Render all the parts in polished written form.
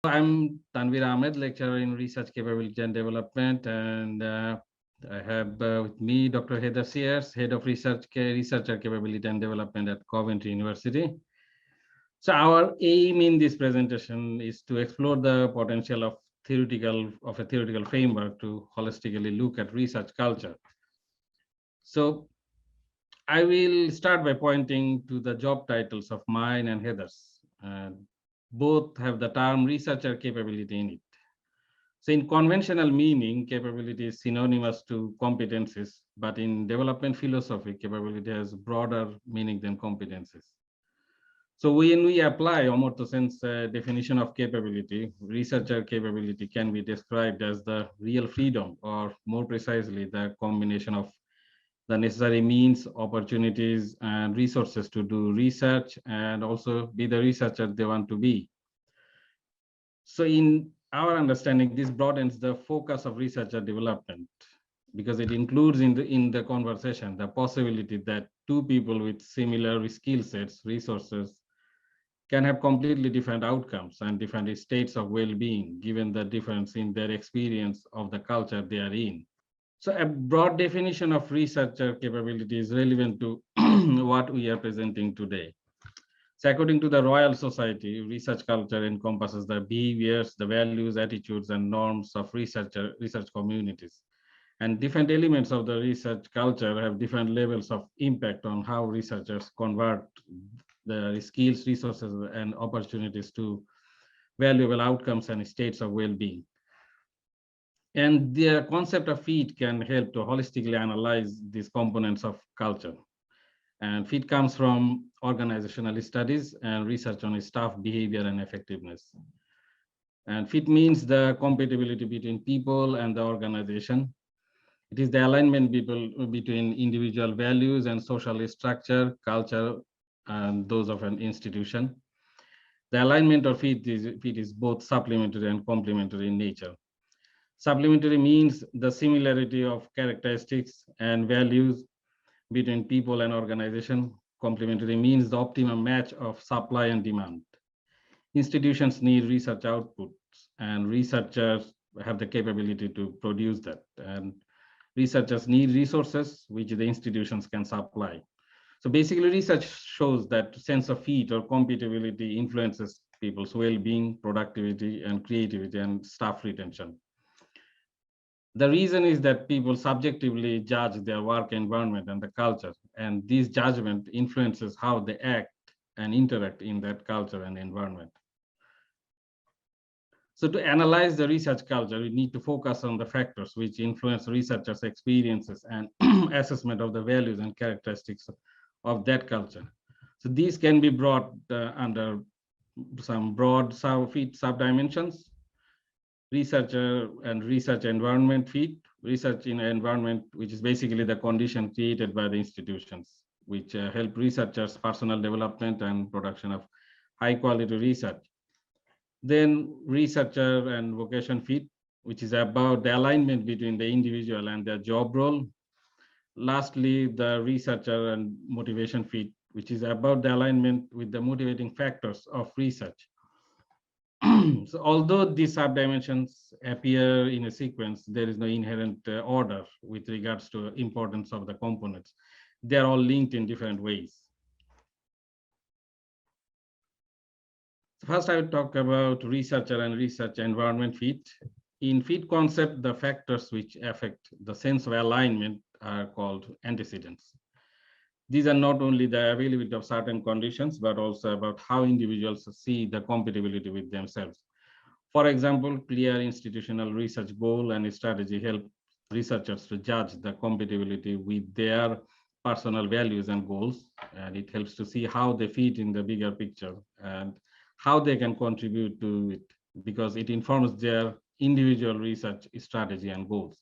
I'm Tanvir Ahmed, lecturer in research capability and development, and I have with me Dr. Heather Sears, head of researcher capability and development at Coventry University. So our aim in this presentation is to explore the potential of a theoretical framework to holistically look at research culture. So I will start by pointing to the job titles of mine and Heather's. Both have the term researcher capability in it. So in conventional meaning, capability is synonymous to competencies, but in development philosophy, capability has broader meaning than competencies. So when we apply Amartya Sen's definition of capability, researcher capability can be described as the real freedom, or more precisely, the combination of the necessary means, opportunities, and resources to do research and also be the researcher they want to be. So in our understanding, this broadens the focus of researcher development because it includes in the conversation the possibility that two people with similar skill sets, resources, can have completely different outcomes and different states of well-being given the difference in their experience of the culture they are in. So a broad definition of researcher capability is relevant to what we are presenting today. So according to the Royal Society, research culture encompasses the behaviors, the values, attitudes, and norms of research communities. And different elements of the research culture have different levels of impact on how researchers convert the skills, resources, and opportunities to valuable outcomes and states of well-being. And the concept of FEAT can help to holistically analyze these components of culture. And FEAT comes from organizational studies and research on staff behavior and effectiveness. And FEAT means the compatibility between people and the organization. It is the alignment between individual values and social structure, culture, and those of an institution. The alignment of FEAT is both supplementary and complementary in nature. Supplementary means the similarity of characteristics and values between people and organization. Complementary means the optimum match of supply and demand. Institutions need research outputs, and researchers have the capability to produce that. And researchers need resources, which the institutions can supply. So basically, research shows that sense of FEAT or compatibility influences people's well-being, productivity, and creativity, and staff retention. The reason is that people subjectively judge their work environment and the culture, and this judgment influences how they act and interact in that culture and environment. So to analyze the research culture, we need to focus on the factors which influence researchers' experiences and assessment of the values and characteristics of that culture. So these can be brought under some broad FEAT subdimensions. Researcher and research environment FEAT, research in environment, which is basically the condition created by the institutions, which help researchers' personal development and production of high quality research. Then researcher and vocation FEAT, which is about the alignment between the individual and their job role. Lastly, the researcher and motivation FEAT, which is about the alignment with the motivating factors of research. So although these subdimensions appear in a sequence, there is no inherent order with regards to importance of the components. They are all linked in different ways. So first, I will talk about researcher and research environment FEAT. In FEAT concept, the factors which affect the sense of alignment are called antecedents. These are not only the availability of certain conditions, but also about how individuals see the compatibility with themselves. For example, clear institutional research goal and strategy help researchers to judge the compatibility with their personal values and goals, and it helps to see how they fit in the bigger picture and how they can contribute to it, because it informs their individual research strategy and goals.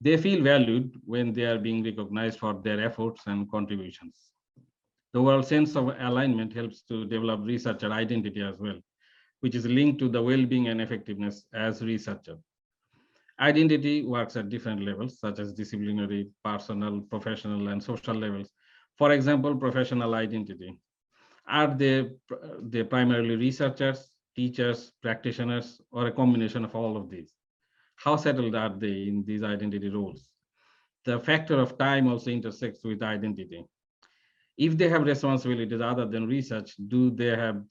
They feel valued when they are being recognized for their efforts and contributions. The overall sense of alignment helps to develop researcher identity as well, which is linked to the well-being and effectiveness as researcher. Identity works at different levels, such as disciplinary, personal, professional, and social levels. For example, professional identity. Are they primarily researchers? teachers, practitioners, or a combination of all of these? How settled are they in these identity roles? The factor of time also intersects with identity. If they have responsibilities other than research, do they have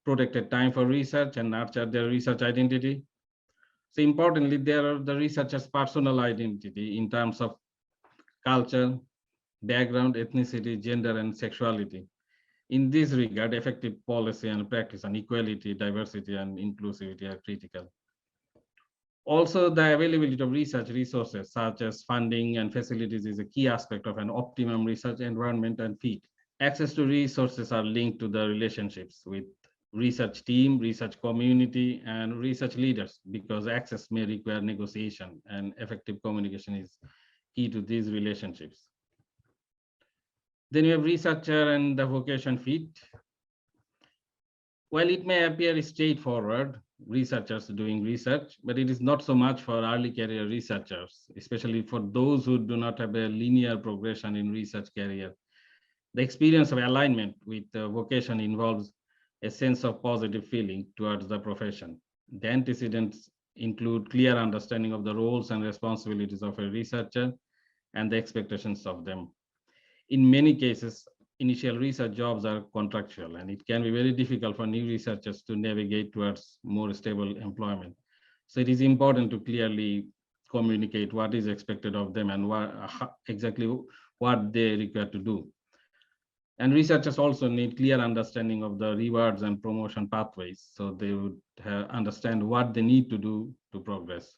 protected time for research and nurture their research identity? So importantly, there are the researcher's personal identity in terms of culture, background, ethnicity, gender, and sexuality. In this regard, effective policy and practice on equality, diversity, and inclusivity are critical. Also, the availability of research resources such as funding and facilities is a key aspect of an optimum research environment and fit. Access to resources are linked to the relationships with research team, research community, and research leaders, because access may require negotiation, and effective communication is key to these relationships. Then you have researcher and the vocation fit. While it may appear straightforward, researchers doing research, but it is not so much for early career researchers, especially for those who do not have a linear progression in research career. The experience of alignment with the vocation involves a sense of positive feeling towards the profession. The antecedents include clear understanding of the roles and responsibilities of a researcher and the expectations of them. In many cases, initial research jobs are contractual, and it can be very difficult for new researchers to navigate towards more stable employment. So it is important to clearly communicate what is expected of them and exactly what they require to do. And researchers also need clear understanding of the rewards and promotion pathways, so they would understand what they need to do to progress.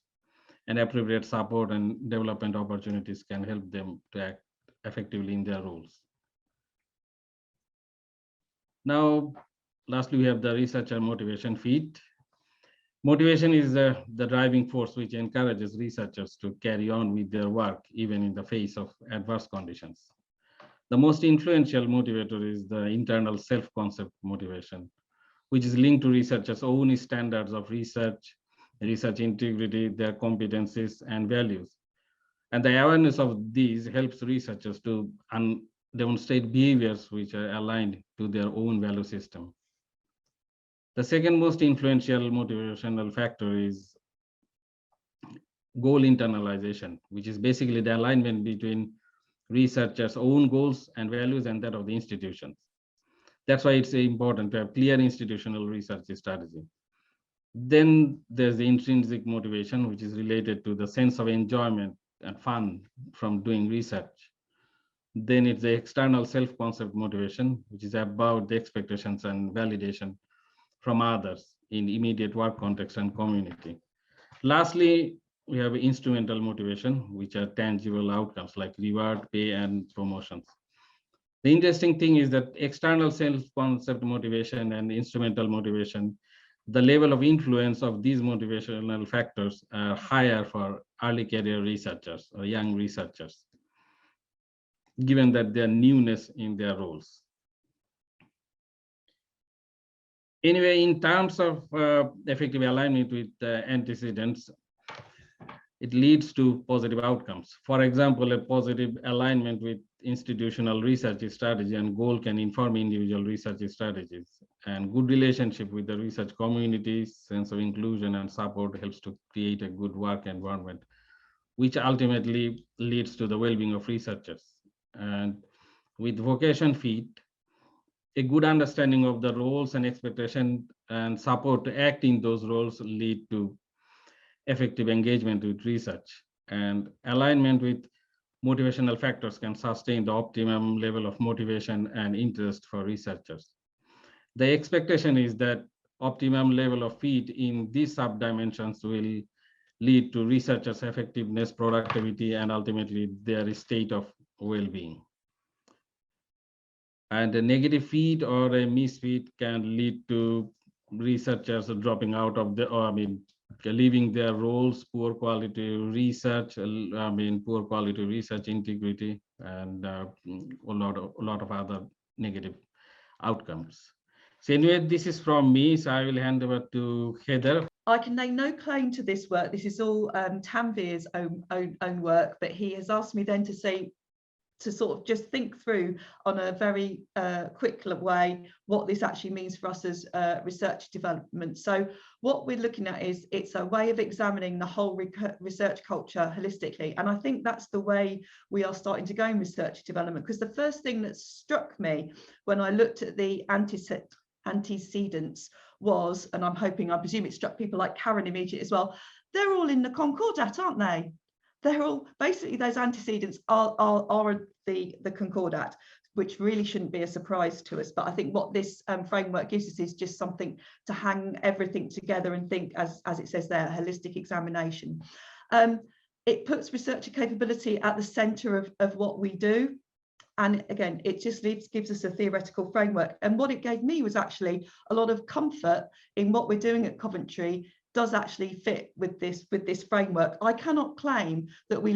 And appropriate support and development opportunities can help them to act effectively in their roles. Now, lastly, we have the researcher motivation fit. Motivation is the driving force which encourages researchers to carry on with their work, even in the face of adverse conditions. The most influential motivator is the internal self-concept motivation, which is linked to researchers' own standards of research, research integrity, their competencies, and values. And the awareness of these helps researchers to demonstrate behaviors which are aligned to their own value system. The second most influential motivational factor is goal internalization, which is basically the alignment between researchers' own goals and values and that of the institutions. That's why it's important to have clear institutional research strategy. Then there's the intrinsic motivation, which is related to the sense of enjoyment and fun from doing research. Then it's the external self-concept motivation, which is about the expectations and validation from others in immediate work context and community. Lastly, we have instrumental motivation, which are tangible outcomes like reward, pay, and promotions. The interesting thing is that external self-concept motivation and instrumental motivation, the level of influence of these motivational factors are higher for early career researchers or young researchers, given that their newness in their roles. Anyway, in terms of effective alignment with antecedents, it leads to positive outcomes. For example, a positive alignment with institutional research strategy and goal can inform individual research strategies. And good relationship with the research community, sense of inclusion and support helps to create a good work environment, which ultimately leads to the well-being of researchers. And with vocation fit, a good understanding of the roles and expectation and support to act in those roles lead to effective engagement with research. And alignment with motivational factors can sustain the optimum level of motivation and interest for researchers. The expectation is that optimum level of fit in these sub-dimensions will lead to researchers' effectiveness, productivity, and ultimately their state of well-being. And a negative fit or a misfit can lead to researchers dropping out of leaving their roles, poor quality research, poor quality research integrity, and a lot of other negative outcomes. So anyway, this is from me, so I will hand over to Heather. I can lay no claim to this work. This is all Tanvir's own work, but he has asked me then to say to sort of just think through on a very quick way what this actually means for us as research development. So what we're looking at is it's a way of examining the whole research culture holistically. And I think that's the way we are starting to go in research development, because the first thing that struck me when I looked at the antecedents was, and I presume it struck people like Karen immediately as well, they're all in the concordat, aren't they? They're all basically, those antecedents are the concordat, which really shouldn't be a surprise to us. But I think what this framework gives us is just something to hang everything together and think, as it says there, holistic examination. It puts researcher capability at the centre of what we do. And again, it just gives us a theoretical framework. And what it gave me was actually a lot of comfort in what we're doing at Coventry does actually fit with this framework. I cannot claim that we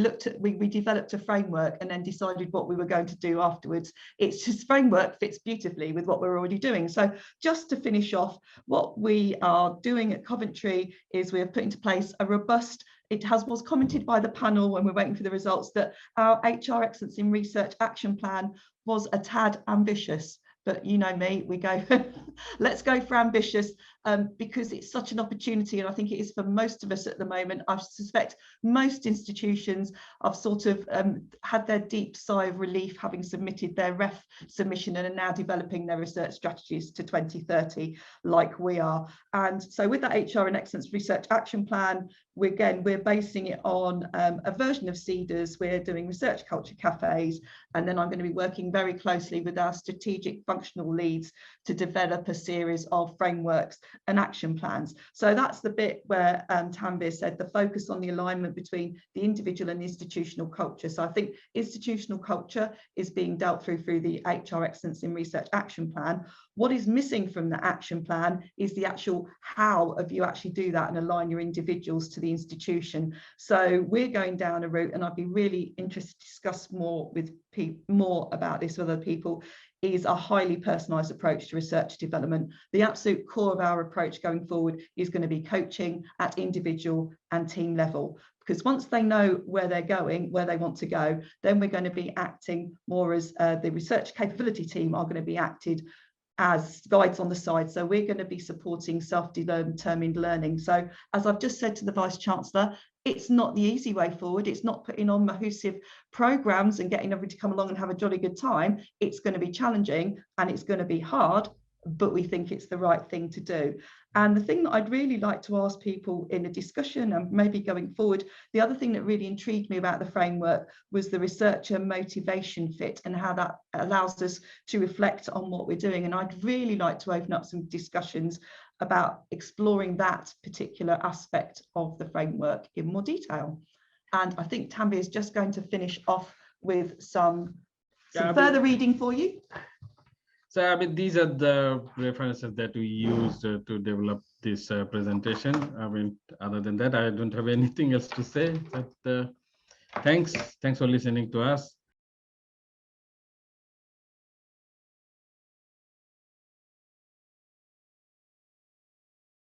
developed a framework and then decided what we were going to do afterwards. It's just framework fits beautifully with what we're already doing. So just to finish off, what we are doing at Coventry is we have put into place a robust, was commented by the panel when we're waiting for the results, that our HR Excellence in Research Action Plan was a tad ambitious. But you know me, we go, let's go for ambitious, because it's such an opportunity. And I think it is for most of us at the moment. I suspect most institutions have sort of had their deep sigh of relief having submitted their ref submission and are now developing their research strategies to 2030 like we are. And so with that HR and Excellence Research Action Plan, we're basing it on a version of Sears. We're doing research culture cafes, and then I'm going to be working very closely with our strategic functional leads to develop a series of frameworks and action plans. So that's the bit where Tanvir said the focus on the alignment between the individual and the institutional culture. So I think institutional culture is being dealt through the HR Excellence in Research Action Plan. What is missing from the action plan is the actual how of you actually do that and align your individuals to the institution. So we're going down a route, and I'd be really interested to discuss more about this with other people, is a highly personalised approach to research development. The absolute core of our approach going forward is going to be coaching at individual and team level. Because once they know where they're going, where they want to go, then we're going to be acting more as the research capability team are going to be acted as guides on the side. So we're going to be supporting self-determined learning. So as I've just said to the Vice-Chancellor, it's not the easy way forward. It's not putting on massive programs and getting everybody to come along and have a jolly good time. It's going to be challenging and it's going to be hard, but we think it's the right thing to do. And the thing that I'd really like to ask people in a discussion and maybe going forward, the other thing that really intrigued me about the framework was the researcher motivation fit and how that allows us to reflect on what we're doing. And I'd really like to open up some discussions about exploring that particular aspect of the framework in more detail. And I think Tanvir is just going to finish off with some further reading for you. So, I mean, these are the references that we used to develop this presentation. I mean, other than that, I don't have anything else to say. But, thanks for listening to us.